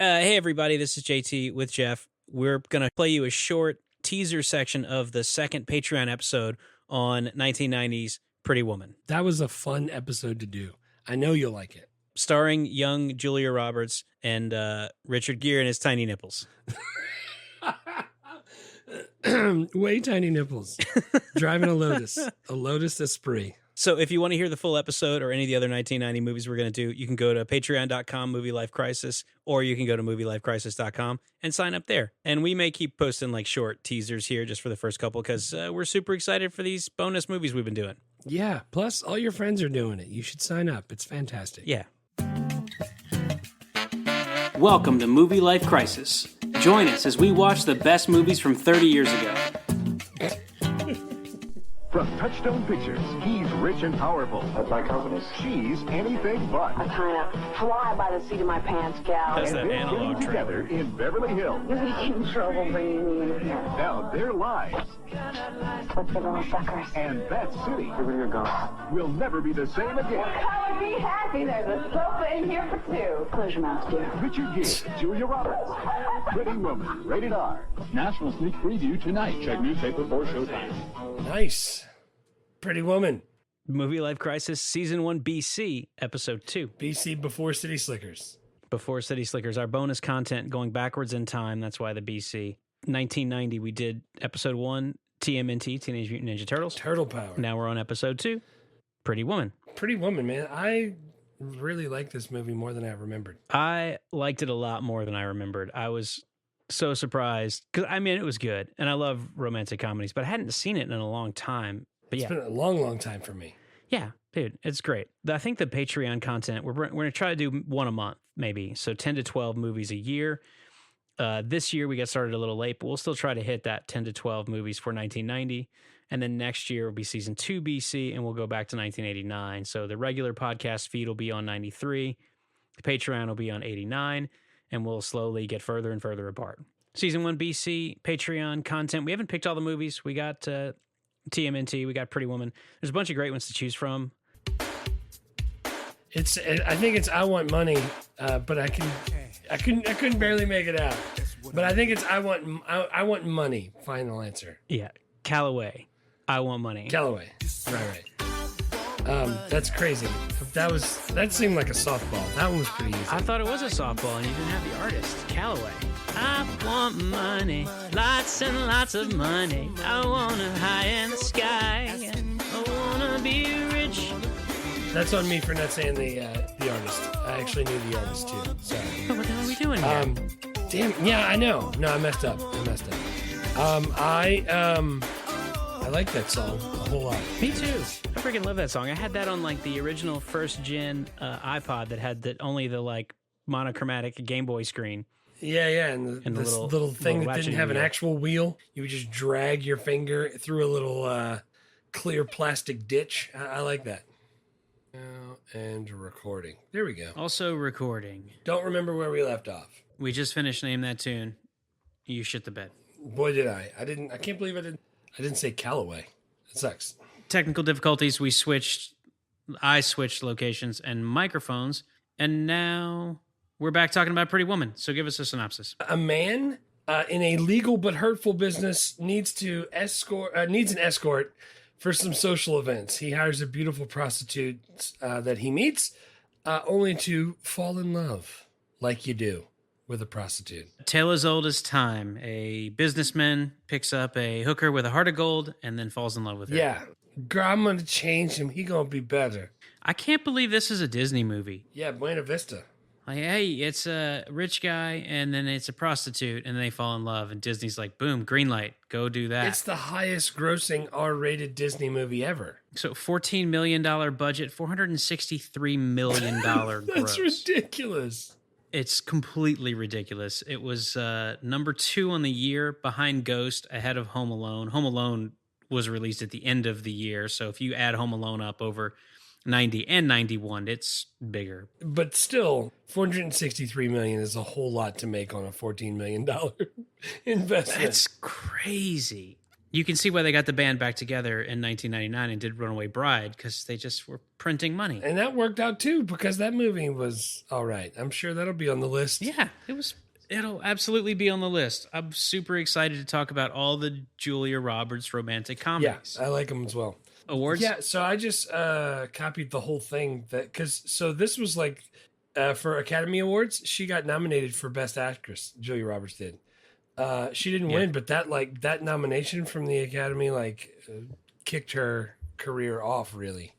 Hey, everybody, this is JT with Jeff. We're going to play you a short teaser section of the second Patreon episode on 1990's Pretty Woman. That was a fun episode to do. I know you'll like it. Starring young Julia Roberts and Richard Gere and his tiny nipples. Way tiny nipples. Driving a Lotus Esprit. So if you want to hear the full episode or any of the other 1990 movies we're going to do, you can go to patreon.com, Movie Life Crisis, or you can go to movielifecrisis.com and sign up there. And we may keep posting like short teasers here just for the first couple because we're super excited for these bonus movies we've been doing. Yeah, plus all your friends are doing it. You should sign up. It's fantastic. Yeah. Welcome to Movie Life Crisis. Join us as we watch the best movies from 30 years ago. From Touchstone Pictures, he's rich and powerful. That's my company. She's anything but. I kind of fly by the seat of my pants, gal. That's that They're analog getting together in Beverly Hills. You're gonna get in trouble bringing me in here. Now their lives What's the little suckers? and that city Where you going? will never be the same again. Come and be happy. There's a sofa in here for two. Close your mouth, dear. Richard Gere, Julia Roberts, Pretty Woman, rated R. National sneak preview tonight. Check newspaper for showtime. Nice. Pretty Woman. Movie Life Crisis Season 1 BC, Episode 2. BC before City Slickers. Before City Slickers, our bonus content going backwards in time. That's why the BC. 1990, we did Episode 1, TMNT, Teenage Mutant Ninja Turtles. Turtle Power. Now we're on Episode 2, Pretty Woman. Pretty Woman, man. I really like this movie more than I remembered. I liked it a lot more than I remembered. I was so surprised because, I mean, it was good. And I love romantic comedies, but I hadn't seen it in a long time. But It's yeah. been a long, long time for me. Yeah, dude, it's great. I think the Patreon content, we're going to try to do one a month, maybe. So 10 to 12 movies a year. This year, we got started a little late, but we'll still try to hit that 10 to 12 movies for 1990. And then next year will be Season 2 BC, and we'll go back to 1989. So the regular podcast feed will be on 93. The Patreon will be on 89, and we'll slowly get further and further apart. Season 1 BC, Patreon content. We haven't picked all the movies. We got TMNT, we got Pretty Woman. There's a bunch of great ones to choose from. I think it's I Want Money, but I couldn't barely make it out. But I think it's I Want Money. Final answer. Yeah, Calloway, I Want Money. Calloway. Right. That's crazy. That seemed like a softball. That one was pretty easy. I thought it was a softball, and you didn't have the artist, Calloway. I want money, lots and lots of money. I want it high in the sky. I want to be rich. That's on me for not saying the artist. I actually knew the artist too. Sorry. What the hell are we doing here? Damn. Yeah, I know. No, I messed up. I like that song a whole lot. Me too. I freaking love that song. I had that on like the original first gen iPod that had only the like monochromatic Game Boy screen. Yeah, and And the this little thing that ratchet didn't have an wheel. actual wheel. You would just drag your finger through a little clear plastic ditch. I like that. Now and recording. There we go. Also recording. Don't remember where we left off. We just finished Name That Tune. You shit the bed. Boy, did I! I can't believe I didn't say Callaway. That sucks. Technical difficulties. I switched locations and microphones, and now we're back talking about Pretty Woman. So give us a synopsis. A man in a legal but hurtful business needs an escort for some social events. He hires a beautiful prostitute that he meets, only to fall in love, like you do with a prostitute. Tale as old as time. A businessman picks up a hooker with a heart of gold and then falls in love with her. Yeah, girl, I'm gonna change him. He gonna be better. I can't believe this is a Disney movie. Yeah, Buena Vista. Like, hey, it's a rich guy and then it's a prostitute and they fall in love. And Disney's like, boom, green light, go do that. It's the highest grossing R-rated Disney movie ever. So $14 million budget, $463 million gross. That's ridiculous. It's completely ridiculous. It was number 2 on the year, behind Ghost, ahead of Home Alone. Home Alone was released at the end of the year. So if you add Home Alone up over 90 and 91, it's bigger. But still, $463 million is a whole lot to make on a $14 million investment. That's crazy. You can see why they got the band back together in 1999 and did Runaway Bride, because they just were printing money. And that worked out too, because that movie was all right. I'm sure that'll be on the list. Yeah, it'll absolutely be on the list. I'm super excited to talk about all the Julia Roberts romantic Yeah, comedies. I like them as well. Awards? Yeah, so I just copied the whole thing so this was like for Academy Awards, she got nominated for Best Actress. Julia Roberts did. She didn't win, but that nomination from the Academy kicked her career off. Really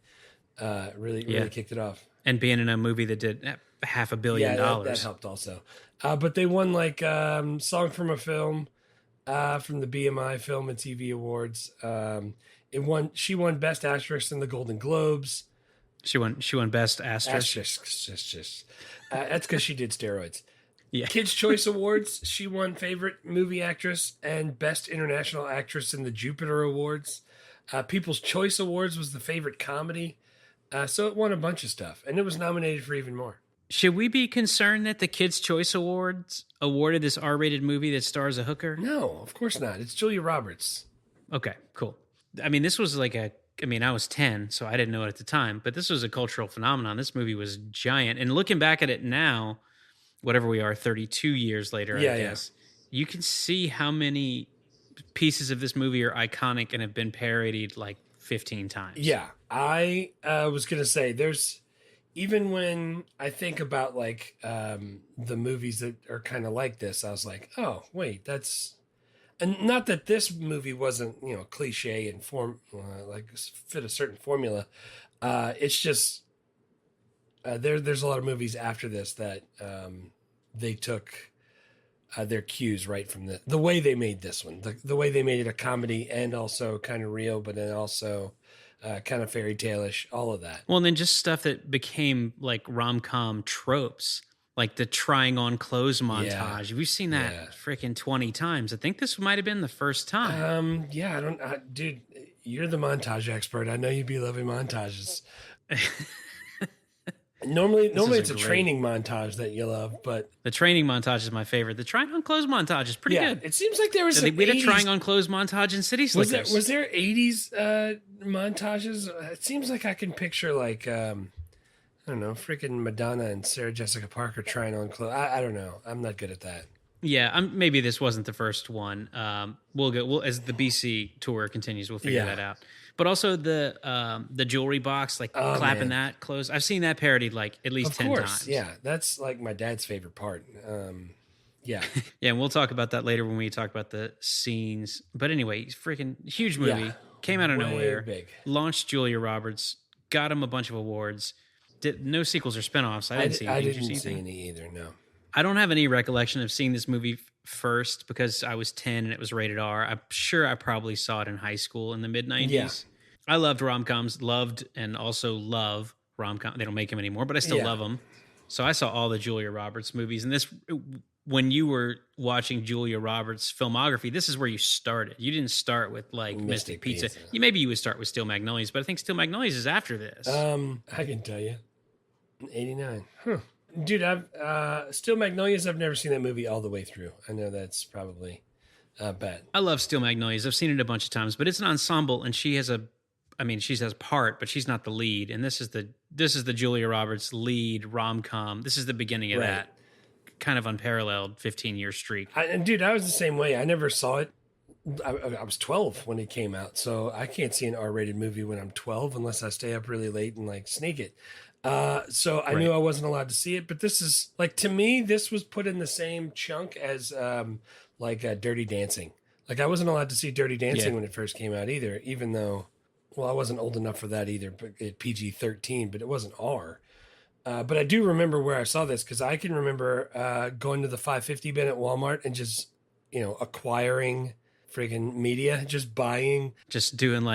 kicked it off. And being in a movie that did $500 million. That helped also. But they won Song from a Film from the BMI Film and TV Awards. She won Best Actress in the Golden Globes. She won Best Asterisk. That's because she did steroids. Yeah. Kids' Choice Awards, she won Favorite Movie Actress and Best International Actress in the Jupiter Awards. People's Choice Awards was the Favorite Comedy. So it won a bunch of stuff, and it was nominated for even more. Should we be concerned that the Kids' Choice Awards awarded this R-rated movie that stars a hooker? No, of course not. It's Julia Roberts. Okay, cool. I mean, this was I was 10, so I didn't know it at the time, but this was a cultural phenomenon. This movie was giant. And looking back at it now, whatever we are, 32 years later, I guess, you can see how many pieces of this movie are iconic and have been parodied 15 times. Yeah, I was going to say, there's, even when I think about the movies that are kind of like this, I was like, oh, wait, that's, and not that this movie wasn't, cliche and fit a certain formula. It's just, there's a lot of movies after this that they took their cues right from the way they made this one, the way they made it a comedy and also kind of real, but then also kind of fairy tale-ish, all of that. Well, and then just stuff that became rom-com tropes, like the trying on clothes montage. We've seen that freaking 20 times. I think this might have been the first time. Dude, you're the montage expert. I know you'd be loving montages. Normally it's a training montage that you love, but the training montage is my favorite. The trying on clothes montage is pretty good. It seems like there was we had a trying on clothes montage in City Slickers. Was there 80s montages? It seems like I can picture I don't know, freaking Madonna and Sarah Jessica Parker trying on clothes. I don't know. I'm not good at that. Yeah, maybe this wasn't the first one. We'll as the BC tour continues, we'll figure that out. But also the jewelry box, clapping that close. I've seen that parodied at least 10 times. Yeah, that's my dad's favorite part. Yeah, and we'll talk about that later when we talk about the scenes. But anyway, freaking huge movie, came out of nowhere, big. Launched Julia Roberts, got him a bunch of awards. No sequels or spinoffs. I didn't see anything. I didn't see any either. No. I don't have any recollection of seeing this movie first because I was 10 and it was rated R. I'm sure I probably saw it in high school in the mid-90s. Yeah. I loved rom-coms, and also love rom-com. They don't make them anymore, but I still love them. So I saw all the Julia Roberts movies. And when you were watching Julia Roberts' filmography, this is where you started. You didn't start with Mystic Pizza. Maybe you would start with Steel Magnolias, but I think Steel Magnolias is after this. I can tell you. 89. Huh. Dude, Steel Magnolias, I've never seen that movie all the way through. I know that's probably bad. I love Steel Magnolias. I've seen it a bunch of times, but it's an ensemble, and she has a part, but she's not the lead. And this is the Julia Roberts lead rom-com. This is the beginning of that kind of unparalleled 15-year streak. Dude, I was the same way. I never saw it. I was 12 when it came out, so I can't see an R-rated movie when I'm 12 unless I stay up really late and sneak it. So I knew I wasn't allowed to see it, but this is to me, this was put in the same chunk as Dirty Dancing. I wasn't allowed to see Dirty Dancing when it first came out either, even though, I wasn't old enough for that either, but PG-13, but it wasn't R. But I do remember where I saw this because I can remember going to the 550 bin at Walmart and just, acquiring friggin' media, just doing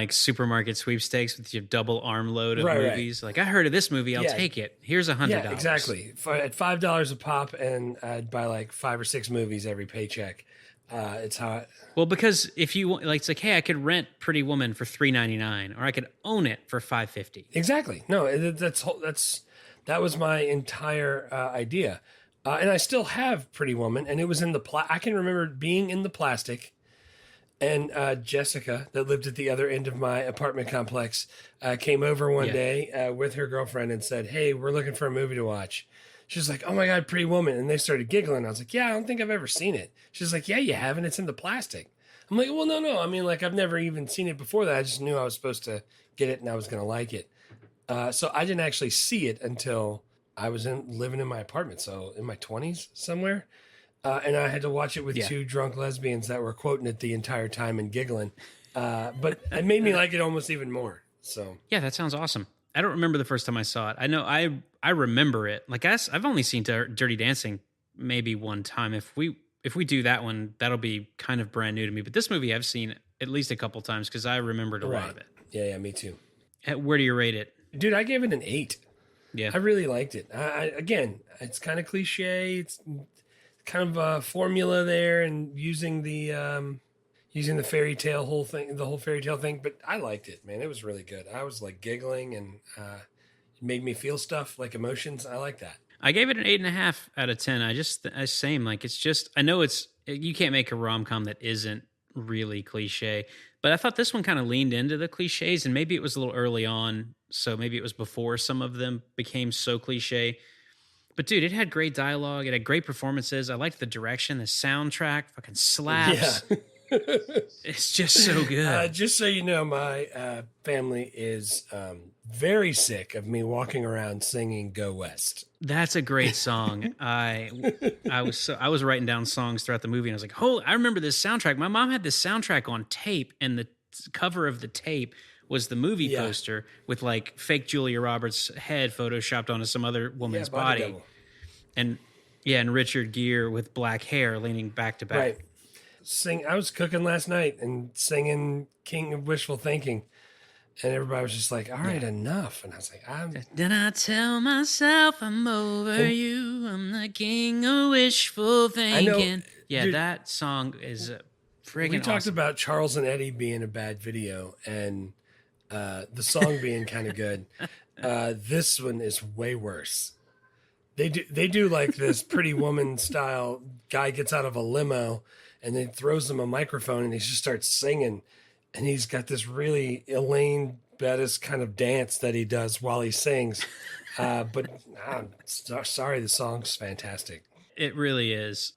supermarket sweepstakes with your double armload of movies. I heard of this movie, I'll take it. Here's $100. Yeah, exactly. At $5 a pop, and I'd buy 5 or 6 movies every paycheck. It's how. Well, because if you it's hey, I could rent Pretty Woman for $3.99, or I could own it for $5.50. Exactly. No, that was my entire idea, and I still have Pretty Woman, and it was in the I can remember being in the plastic. And Jessica, that lived at the other end of my apartment complex, came over one day with her girlfriend and said, "Hey, we're looking for a movie to watch." She's like, "Oh my God, Pretty Woman." And they started giggling. I was like, "Yeah, I don't think I've ever seen it." She's like, "Yeah, you haven't. It's in the plastic." I'm like, "Well, no. I mean, like, I've never even seen it before that. I just knew I was supposed to get it and I was going to like it." So I didn't actually see it until I was living in my apartment. So in my 20s somewhere. And I had to watch it with two drunk lesbians that were quoting it the entire time and giggling. But it made me like it almost even more. So Yeah, that sounds awesome. I don't remember the first time I saw it. I know I remember it. Like I've only seen Dirty Dancing maybe one time. If we do that one, that'll be kind of brand new to me. But this movie I've seen at least a couple times because I remembered a lot of it. Yeah, me too. Where do you rate it? Dude, I gave it an 8. Yeah, I really liked it. Again, it's kind of cliche. It's kind of a formula there, and using the fairy tale whole fairy tale thing. But I liked it, man. It was really good. I was like giggling, and it made me feel stuff like emotions. I like that. I gave it an 8.5 out of 10. Same. Like it's just, I know you can't make a rom-com that isn't really cliche, but I thought this one kind of leaned into the cliches, and maybe it was a little early on. So maybe it was before some of them became so cliche. But dude, it had great dialogue. It had great performances. I liked the direction, the soundtrack fucking slaps. Yeah. It's just so good. Just so you know, my family is very sick of me walking around singing "Go West." That's a great song. I was writing down songs throughout the movie, and I was like, "Holy!" I remember this soundtrack. My mom had this soundtrack on tape, and the cover of the tape was the movie poster with like fake Julia Roberts' head photoshopped onto some other woman's body. Double. And Richard Gere with black hair leaning back to back. Right. I was cooking last night and singing King of Wishful Thinking, and everybody was just like, "All right, enough." And I was like, Then I tell myself I'm over you. I'm the king of wishful thinking. Dude, that song is friggin' We talked awesome. about Charles and Eddie being a bad video and the song being kind of good. This one is way worse. They do like this Pretty Woman style. Guy gets out of a limo and then throws him a microphone and he just starts singing. And he's got this really Elaine Bettis kind of dance that he does while he sings. But I'm sorry, the song's fantastic. It really is.